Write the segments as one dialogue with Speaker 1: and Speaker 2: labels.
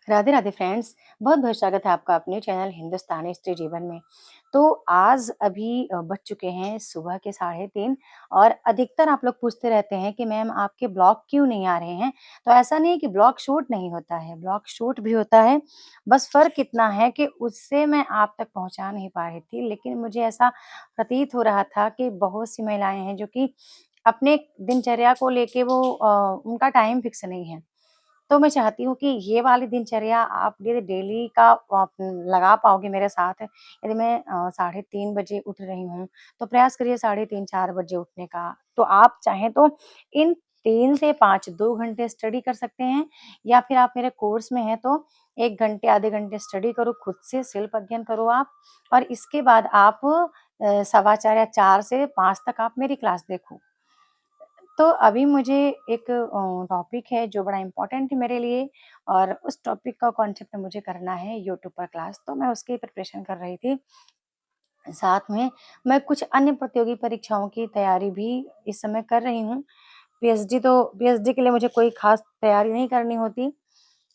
Speaker 1: Radhe Radhe friends. बहुत बहुत स्वागत है आपका अपने चैनल हिंदुस्तानी स्त्री जीवन में। तो आज अभी बज चुके हैं सुबह के 3:30 और अधिकतर आप लोग पूछते रहते हैं कि मैम आपके ब्लॉग क्यों नहीं आ रहे हैं। तो ऐसा नहीं है कि ब्लॉग शूट नहीं होता है, ब्लॉग शूट भी होता है। बस फ़र्क इतना है कि उससे मैं आप तक पहुँचा नहीं पा रही थी, लेकिन मुझे ऐसा प्रतीत हो रहा था कि बहुत सी महिलाएँ हैं जो कि अपने दिनचर्या को लेके वो उनका टाइम फिक्स नहीं है। तो मैं चाहती हूँ कि ये वाली दिनचर्या आप यदि डेली का आप लगा पाओगे मेरे साथ, यदि मैं 3:30 बजे उठ रही हूँ, तो प्रयास करिए 3:30-4 बजे उठने का। तो आप चाहें तो इन 3 से 5 2 घंटे स्टडी कर सकते हैं या फिर आप मेरे कोर्स में हैं तो 1 घंटे, आधे घंटे स्टडी करो, खुद से सेल्फ अध्ययन करो आप और इसके बाद आप सवा 4 या 4 से 5 तक आप मेरी क्लास देखो। तो अभी मुझे एक टॉपिक है जो बड़ा इम्पोर्टेंट है मेरे लिए और उस टॉपिक का कॉन्सेप्ट मुझे करना है यूट्यूब पर क्लास, तो मैं उसकी प्रिपरेशन कर रही थी। साथ में मैं कुछ अन्य प्रतियोगी परीक्षाओं की तैयारी भी इस समय कर रही हूँ। पीएचडी के लिए मुझे कोई ख़ास तैयारी नहीं करनी होती।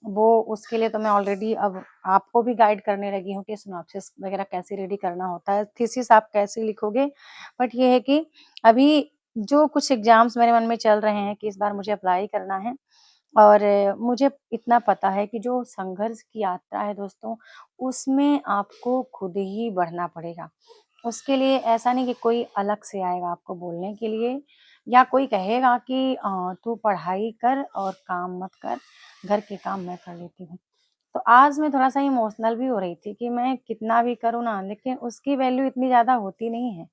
Speaker 1: वो उसके लिए तो मैं ऑलरेडी अब आपको भी गाइड करने लगी हूँ कि सिनॉप्सिस वगैरह कैसे रेडी करना होता है, थीसिस आप कैसे लिखोगे। बट ये है कि अभी जो कुछ एग्ज़ाम्स मेरे मन में चल रहे हैं कि इस बार मुझे अप्लाई करना है और मुझे इतना पता है कि जो संघर्ष की यात्रा है दोस्तों, उसमें आपको खुद ही बढ़ना पड़ेगा। उसके लिए ऐसा नहीं कि कोई अलग से आएगा आपको बोलने के लिए या कोई कहेगा कि तू पढ़ाई कर और काम मत कर, घर के काम मैं कर लेती हूँ। तो आज मैं थोड़ा-सा इमोशनल भी हो रही थी कि मैं कितना भी करूँ ना, लेकिन उसकी वैल्यू इतनी ज़्यादा होती नहीं है।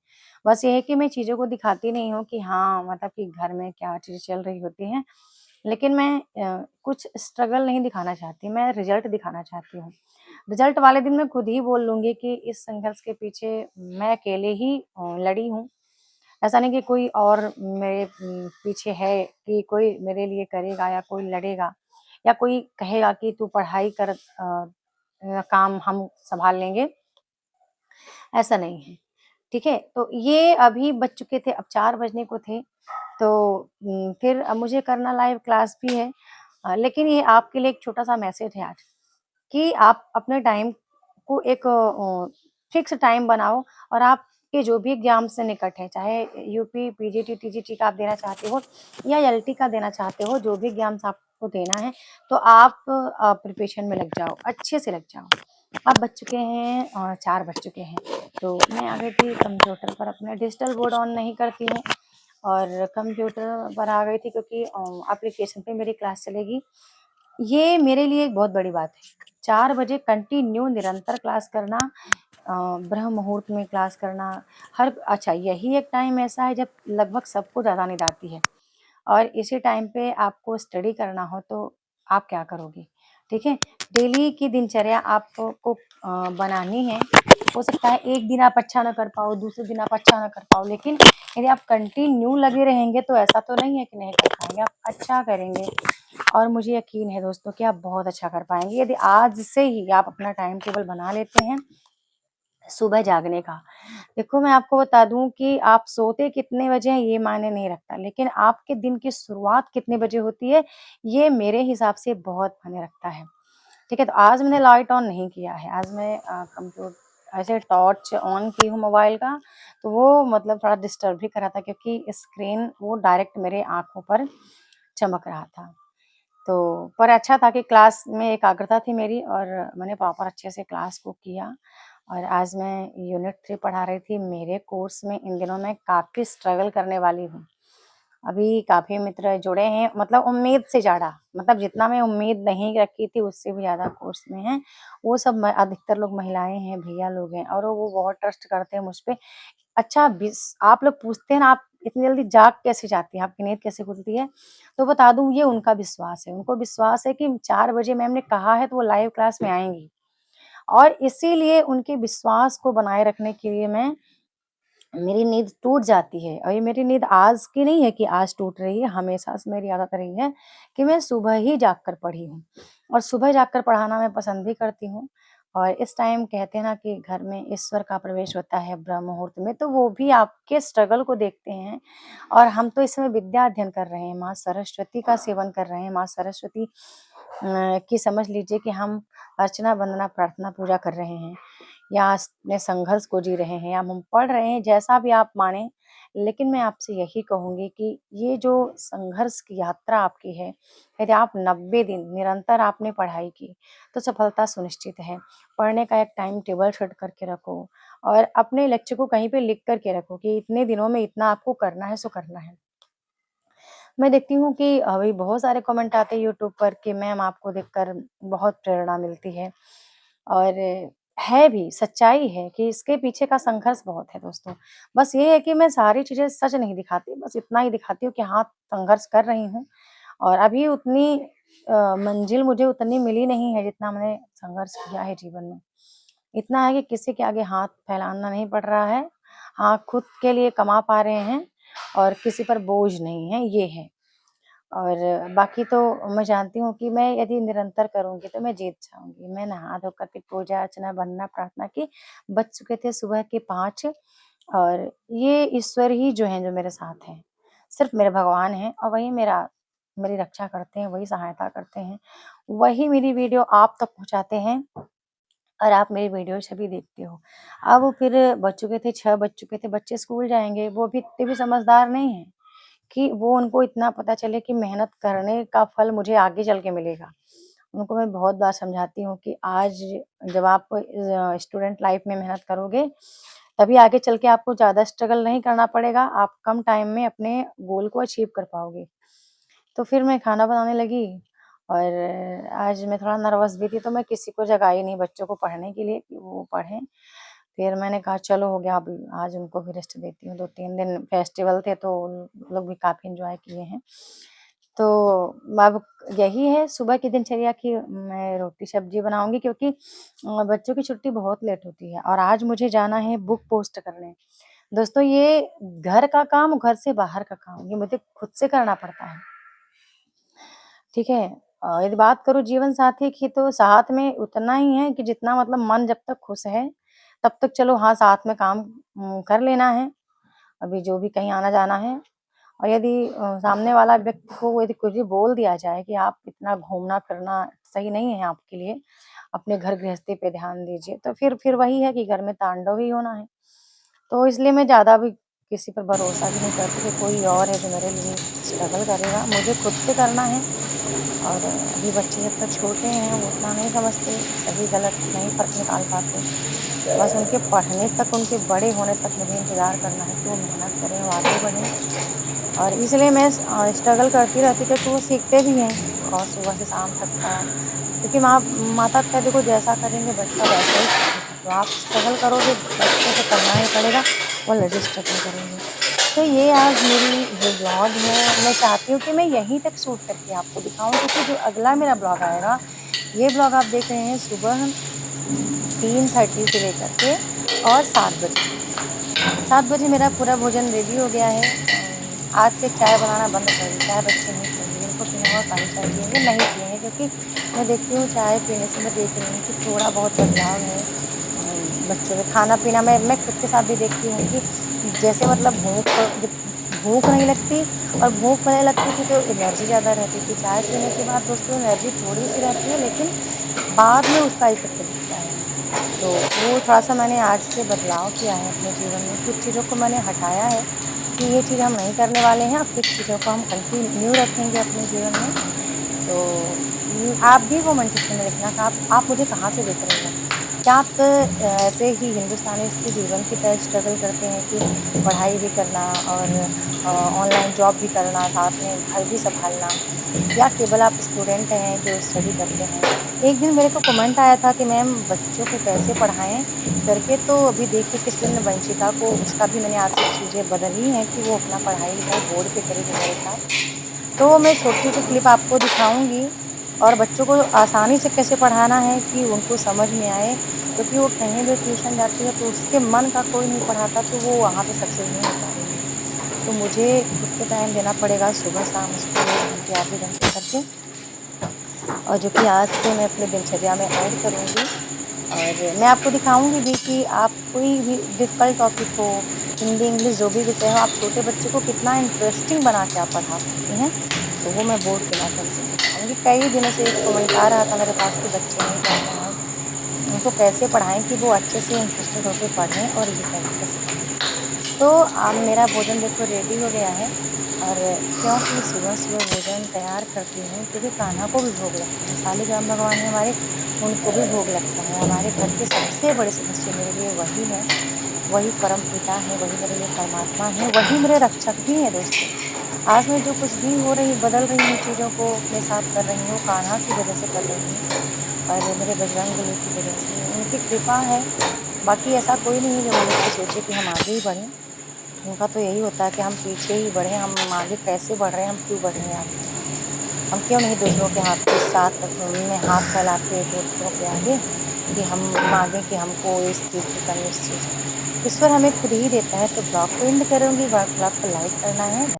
Speaker 1: बस ये है कि मैं चीज़ों को दिखाती नहीं हूँ कि हाँ, मतलब कि घर में क्या चीज़ें चल रही होती हैं। लेकिन मैं कुछ स्ट्रगल नहीं दिखाना चाहती, मैं रिज़ल्ट दिखाना चाहती हूँ। रिज़ल्ट वाले दिन मैं खुद ही बोल लूँगी कि इस संघर्ष के पीछे मैं अकेले ही लड़ी हूँ। ऐसा नहीं कि कोई और मेरे पीछे है कि कोई मेरे लिए करेगा या कोई लड़ेगा या कोई कहेगा कि तू पढ़ाई कर काम हम सँभाल लेंगे, ऐसा नहीं है। ठीक है? तो ये अभी बज चुके थे, अब 4 बजने को थे, तो फिर अब मुझे करना लाइव क्लास भी है। लेकिन ये आपके लिए एक छोटा-सा मैसेज है आज कि आप अपने टाइम को एक फिक्स टाइम बनाओ और आपके जो भी एग्ज़ाम से निकट है, चाहे यूपी, पीजीटी, टीजीटी का आप देना चाहते हो या एलटी का देना चाहते हो, जो भी एग्ज़ाम्स आपको देना है, तो आप प्रिपरेशन में लग जाओ, अच्छे से लग जाओ। अब बज चुके हैं 4 बज चुके हैं, तो मैं आ गई थी कंप्यूटर पर अपना डिजिटल बोर्ड ऑन नहीं करती हूँ और कंप्यूटर पर आ गई थी क्योंकि एप्लीकेशन पे मेरी क्लास चलेगी। ये मेरे लिए एक बहुत बड़ी बात है। 4 बजे कंटिन्यू निरंतर क्लास करना ब्रह्म मुहूर्त में क्लास करना, हर अच्छा यही एक टाइम ऐसा है जब लगभग सबको ज़्यादा नींद आती है। और इसी टाइम पे आपको स्टडी करना हो तो आप क्या करोगे? ठीक है? डेली की दिनचर्या आपको बनानी है। हो सकता है एक दिन आप अच्छा ना कर पाओ, दूसरे दिन आप अच्छा ना कर पाओ, लेकिन यदि आप कंटिन्यू लगे रहेंगे तो ऐसा तो नहीं है कि नहीं कर पाएँगे, आप अच्छा करेंगे। और मुझे यकीन है दोस्तों कि आप बहुत अच्छा कर पाएँगे यदि आज से ही आप अपना टाइम टेबल बना लेते हैं सुबह जागने का। देखो मैं आपको बता दूँ कि आप सोते कितने बजे हैं ये मायने नहीं रखता, लेकिन आपके दिन की शुरुआत कितने बजे होती है, ये मेरे हिसाब से बहुत मायने रखता है। ठीक है? तो आज मैंने लाइट ऑन नहीं किया है, आज मैं ऐसे टॉर्च ऑन की हूँ मोबाइल का, तो वो मतलब थोड़ा डिस्टर्ब भी कर रहा था क्योंकि स्क्रीन वो डायरेक्ट मेरे आँखों पर चमक रहा था। तो पर अच्छा था कि क्लास में एकाग्रता थी मेरी और मैंने प्रॉपर अच्छे से क्लास को किया और आज मैं यूनिट 3 पढ़ा रही थी। मेरे कोर्स में इन दिनों मैं काफ़ी स्ट्रगल करने वाली हूँ। अभी काफ़ी मित्र जुड़े हैं मतलब उम्मीद से ज़्यादा, मतलब जितना मैं उम्मीद नहीं रखी थी उससे भी ज़्यादा कोर्स में हैं। वो सब म अधिकतर लोग महिलाएँ हैं, भैया लोग हैं और वो बहुत ट्रस्ट करते हैं मुझ पे। अच्छा बिस आप लोग पूछते हैं ना आप इतनी जल्दी जाग कैसे जाती हैं, आपकी नींद कैसे खुलती है? तो बता दूँ ये उनका विश्वास है। उनको विश्वास है कि 4 बजे मैम ने कहा है तो वो लाइव क्लास में आएँगी और इसीलिए उनके विश्वास को बनाए रखने के लिए मेरी नींद टूट जाती है और ये मेरी नींद आज की नहीं है कि आज टूट रही है, हमेशा से मेरी आदत रही है कि मैं सुबह ही जाग कर पढ़ी हूँ और सुबह जागकर पढ़ाना मैं पसंद भी करती हूँ। और इस टाइम कहते हैं ना कि घर में ईश्वर का प्रवेश होता है ब्रह्म मुहूर्त में, तो वो भी आपके स्ट्रगल को देखते हैं और हम तो इस समय विद्या अध्ययन कर रहे हैं, माँ सरस्वती का सेवन कर रहे हैं, माँ सरस्वती कि समझ लीजिए कि हम अर्चना, वंदना, प्रार्थना, पूजा कर रहे हैं या अपने संघर्ष को जी रहे हैं या हम पढ़ रहे हैं, जैसा भी आप माने। लेकिन मैं आपसे यही कहूँगी कि ये जो संघर्ष की यात्रा आपकी है, यदि आप 90 दिन निरंतर आपने पढ़ाई की, तो सफलता सुनिश्चित है। पढ़ने का एक टाइम टेबल सेट करके रखो और अपने लक्ष्य को कहीं पे लिख कर के रखो कि इतने दिनों में इतना आपको करना है, सो करना है। मैं देखती हूँ कि अभी बहुत सारे कमेंट आते हैं यूट्यूब पर कि मैम आपको देखकर बहुत प्रेरणा मिलती है और है भी, सच्चाई है कि इसके पीछे का संघर्ष बहुत है दोस्तों। बस ये है कि मैं सारी चीज़ें सच नहीं दिखाती, बस इतना ही दिखाती हूँ कि हाँ, संघर्ष कर रही हूँ और अभी उतनी मंजिल मुझे उतनी मिली नहीं है जितना मैंने संघर्ष किया है जीवन में। इतना है कि किसी के आगे हाथ फैलाना नहीं पड़ रहा है। हाँ, खुद के लिए कमा पा रहे हैं और किसी पर बोझ नहीं है, ये है। और बाकी तो मैं जानती हूँ कि मैं यदि निरंतर करूँगी तो मैं जीत जाऊँगी। मैं नहा धो कर के पूजा अर्चना, वंदना, प्रार्थना की। बज चुके थे सुबह के 5 और ये ईश्वर ही जो हैं जो मेरे साथ हैं। सिर्फ़ मेरे भगवान हैं और वही मेरी रक्षा करते हैं, वही सहायता करते हैं। वही मेरी वीडियो आप तक पहुँचाते हैं और आप मेरी वीडियो सभी देखते हो। अब फिर बज चुके थे 6 बज चुके थे, बच्चे स्कूल जाएँगे, वो भी इतने भी समझदार नहीं हैं। कि वो उनको इतना पता चले कि मेहनत करने का फल मुझे आगे चल के मिलेगा। उनको मैं बहुत बार समझाती हूँ कि आज जब आप स्टूडेंट लाइफ़ में मेहनत करोगे, तभी आगे चल के आपको ज़्यादा स्ट्रगल नहीं करना पड़ेगा, आप कम टाइम में अपने गोल को अचीव कर पाओगे। तो फिर मैं खाना बनाने लगी और आज मैं थोड़ा नर्वस भी थी, तो मैं किसी को जगाई नहीं बच्चों को पढ़ने के लिए कि वो पढ़ें। फिर मैंने कहा चलो हो गया अभी आज उनको भी रेस्ट देती हूँ, 2-3 दिन फेस्टिवल थे तो उन लोग भी काफ़ी एन्जॉय किए हैं। तो अब यही है सुबह की दिनचर्या की मैं रोटी-सब्ज़ी बनाऊँगी क्योंकि बच्चों की छुट्टी बहुत लेट होती है और आज मुझे जाना है बुक पोस्ट करने। दोस्तों ये घर का काम, घर से बाहर का काम, ये मुझे खुद से करना पड़ता है। ठीक है? यदि बात करूँ जीवन साथी की तो साथ में उतना ही है कि जितना मतलब मन जब तक खुश है, तब तक चलो हाँ, साथ में काम कर लेना है। अभी जो भी कहीं आना-जाना है और यदि सामने वाला व्यक्ति को यदि कुछ भी बोल दिया जाए कि आप इतना घूमना-फिरना सही नहीं है आपके लिए, अपने घर गृहस्थी पे ध्यान दीजिए, तो फिर वही है कि घर में तांडव ही होना है। तो इसलिए मैं ज़्यादा भी किसी पर भरोसा भी नहीं करती कि कोई और है जो मेरे लिए स्ट्रगल करेगा, मुझे खुद से करना है। और अभी बच्चे जब तक छोटे हैं वो उतना नहीं समझते, सही-गलत नहीं फ़र्क निकाल पाते। बस उनके पढ़ने तक, उनके बड़े होने तक मुझे इंतज़ार करना है कि वो मेहनत करें, वो आगे बढ़ें और इसलिए मैं स्ट्रगल करती रहती हूँ क्योंकि वो सीखते भी हैं और सुबह से शाम तक का क्योंकि माता-पिता देखो जैसा करेंगे बच्चा वैसा ही सीखेगा। तो आप स्ट्रगल करोगे, बच्चे को करना ही पड़ेगा, वो ऑलरेडी स्ट्रगल करेंगे। तो ये आज मेरी जो ब्लॉग है, मैं चाहती हूँ कि मैं यहीं तक शूट करके आपको दिखाऊँ क्योंकि जो अगला मेरा ब्लॉग आएगा, ये ब्लॉग आप देख रहे हैं सुबह 3:30 से लेकर के और 7 बजे। 7 बजे मेरा पूरा भोजन रेडी हो गया है। आज से चाय बनाना बंद कर दी, चाय बच्चे नहीं पिएँगे, जिनको पीना होगा काली चाय पिएँगे, नहीं पिएँगे क्योंकि मैं देखती हूँ चाय पीने से मैं देख रही हूँ कि थोड़ा बहुत बदलाव है बच्चों में खाना-पीना मैं खुद के साथ भी देखती हूँ कि जैसे मतलब जब भूख नहीं लगती और भूख पहले लगती थी तो एनर्जी ज़्यादा रहती थी। चाय पीने के बाद दोस्तों एनर्जी थोड़ी-सी रहती है लेकिन बाद में उसका इफ़ेक्ट दिखता है। तो वो थोड़ा-सा मैंने आज से बदलाव किया है अपने जीवन में, कुछ चीज़ों को मैंने हटाया है कि ये चीज़ हम नहीं करने वाले हैं, अब कुछ चीज़ों को हम कंटिन्यू रखेंगे अपने जीवन में। तो आप भी कमेंट सेक्शन में लिखना कि आप मुझे कहाँ से देख रहे हैं? क्या आप ऐसे ही हिंदुस्तानी स्त्री जीवन की तरह स्ट्रगल करते हैं कि पढ़ाई भी करना और ऑनलाइन जॉब भी करना, साथ में घर भी सँभालना या केवल आप स्टूडेंट हैं जो स्टडी करते हैं? एक दिन मेरे को कमेंट आया था कि मैम बच्चों को कैसे पढ़ाएँ करके, तो अभी देखिए किस दिन वंशिका को उसका भी मैंने आज से चीज़ें बदली हैं कि वो अपना पढ़ाई-लिखाई बोर्ड पे करेगी मेरे साथ। तो मैं छोटी-छोटी क्लिप आपको दिखाऊँगी और बच्चों को आसानी से कैसे पढ़ाना है कि उनको समझ में आए, क्योंकि वो कहीं भी ट्यूशन जाती है तो उसके मन का कोई नहीं पढ़ाता तो वो वहाँ पे सक्सेस नहीं हो पाएगी। तो मुझे खुद को टाइम देना पड़ेगा सुबह-शाम उसको 1 घंटे आधे घंटे करके और जो कि आज से मैं अपनी दिनचर्या में ऐड करूँगी और मैं आपको दिखाऊँगी भी कि आप कोई भी डिफ़िकल्ट टॉपिक हो, हिंदी, इंग्लिश जो भी विषय हो, आप छोटे बच्चे को कितना इंटरेस्टिंग बना के आप पढ़ा सकती हैं। तो वो मैं बोर्ड के माध्यम से सिखाऊँगी। कई दिनों से एक कमेंट आ रहा था मेरे पास कि बच्चे नहीं पढ़ रहे हैं, उनको कैसे पढ़ाएँ कि वो अच्छे से इंटरेस्टेड होके पढ़ें और ये तरीके से पढ़ें। तो मेरा भोजन देखो रेडी हो गया है और क्योंकि सुबह-सुबह भोजन तैयार करती हूँ क्योंकि कान्हा को भी भोग लगता है, शालिग्राम भगवान है हमारे, उनको भी भोग लगता है। हमारे घर के सबसे बड़े सदस्य मेरे लिए वही हैं, वही परमपिता हैं, वही मेरे लिए परमात्मा हैं, वही मेरे रक्षक भी हैं दोस्तों। आज मैं जो कुछ भी हो रही बदल रही हूँ चीज़ों को अपने साथ कर रही हूँ, कान्हा की वजह से कर रही हूँ और मेरे बजरंगबली की वजह से, उनकी कृपा है। बाकी ऐसा कोई नहीं है जो मनुष्य सोचे कि हम आगे ही बढ़ें। उनका तो यही होता है कि हम पीछे ही बढ़ें, हम आगे कैसे बढ़ रहे हैं, हम क्यों बढ़ रहे हैं आगे? हम क्यों नहीं दूसरों के हाथ के साथ में हाथ फैलाते दूसरों के आगे कि हम माँगे कि हमको इस चीज़ की कमी, उस चीज़ की। ईश्वर हमें खुद ही देता है, तो ब्लॉग को एंड करूँगी, ब्लॉग को लाइक करना है।